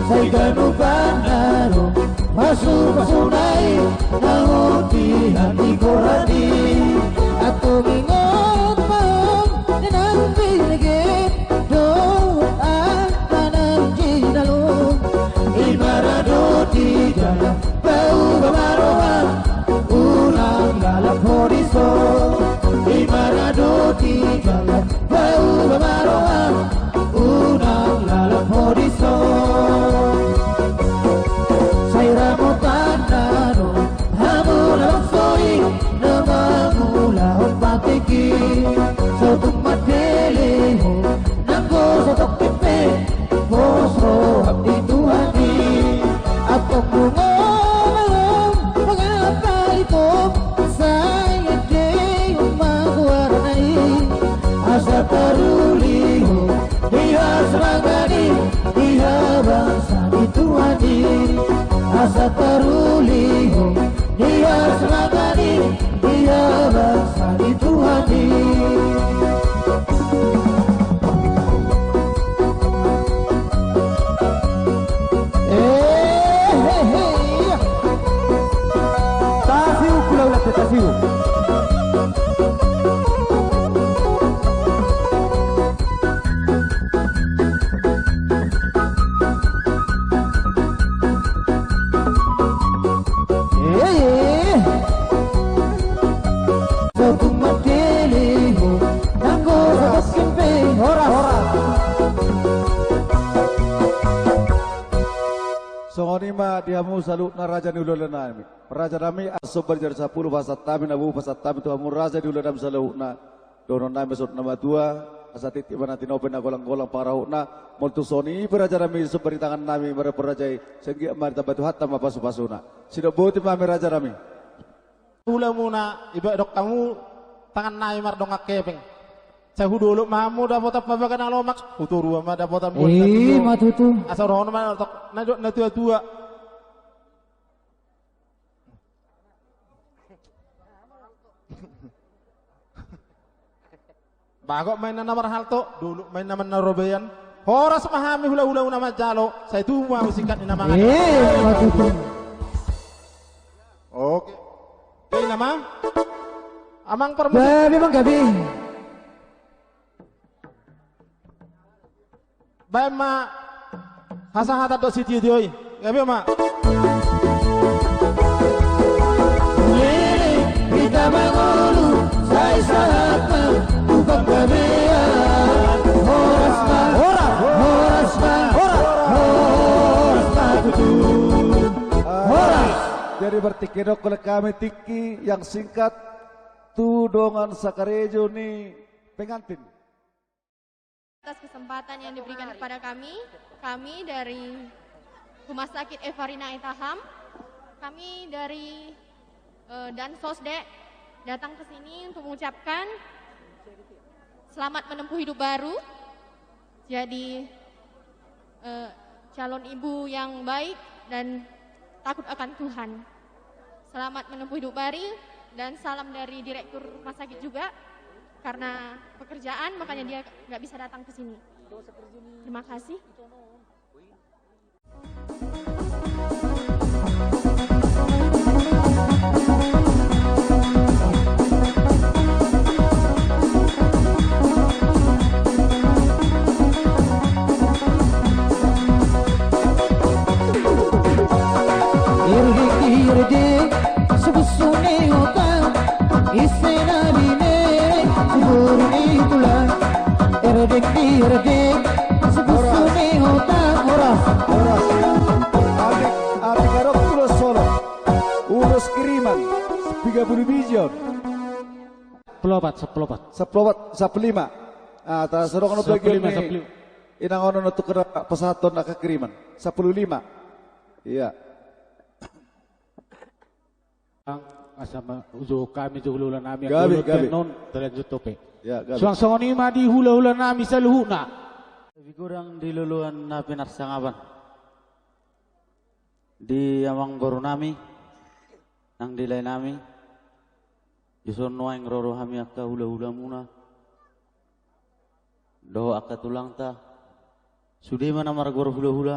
Say kanu panaro Masu-masunay Nahuti hati korani Ako ingot maong Nanang pinigit Doon ang tanang ginalong Imarado di dalam Bau bamaroan Unang lalap horiso Imarado di dalam Bau bamaroan Unang lalap horiso Sotung madeleho Nanggo sotok pipe Bosro abdi Tuhani Apong bungo malong Pangapalitom Saya dey umagwarnai Asa taruliho Dia serangani Dia bangsa di Tuhani Asa taruliho Dia serangani Dia bangsa di Tuhani Tasiu pulau latte tasiu Songonima diamu salut na raja ni ulo nami. Raja nami aso berjar 10 pasat tami nabu pasat tami tu amur raja di ulo nami salut na donon nami sot nama tua asati tiba nanti nopen na golang-golang parau na moltu soni beraja nami suberi tangan nami merajai senggi marta batu hatta mapasu-pasuna. Sida boti mami raja nami. Ula muna iba dok tamu tangan nai mar dongak kepeng. Saya dulu mamu dapat apa bagan alomak uturu ama dapat pun matutu asal rono mana tok na tua bagok main nama halto dulu main nama narobeyan horas mahami hula nama jalo saya tu mau sikat nama matutu oke nama amang permusik gabi bang gabi baik ma hasang hata dok siti dioi gabe ma kita mangolu saya sangat bukan gabean horas jadi bertikirok oleh kami tiki yang singkat tudongan sakarejo ni pengantin. Atas kesempatan yang diberikan kepada kami dari Rumah Sakit Evarina Itaham, kami dari Dansosdek datang ke sini untuk mengucapkan selamat menempuh hidup baru, jadi calon ibu yang baik dan takut akan Tuhan. Selamat menempuh hidup baru dan salam dari Direktur Rumah Sakit juga. Karena pekerjaan makanya dia nggak bisa datang ke sini. Terima kasih. Irde subusune otam isena bine subuni tula irde subusune otam Horas adik garok ulos solo ulos kiriman 30 bijon Pelopat. 15 atas sorong bagian ini inang ono nutuk pesaton nak kiriman 15 iya asama ujo kami jugululan nami gabi non terlanjut tope ya gabi suang ni ma di hula nami saluhuna Kurang di luluan na pinarsangaban di amang goro nami nang dilay nami yuson noang roro hami akka hula muna do akka tulang ta sudi mana mar goro hula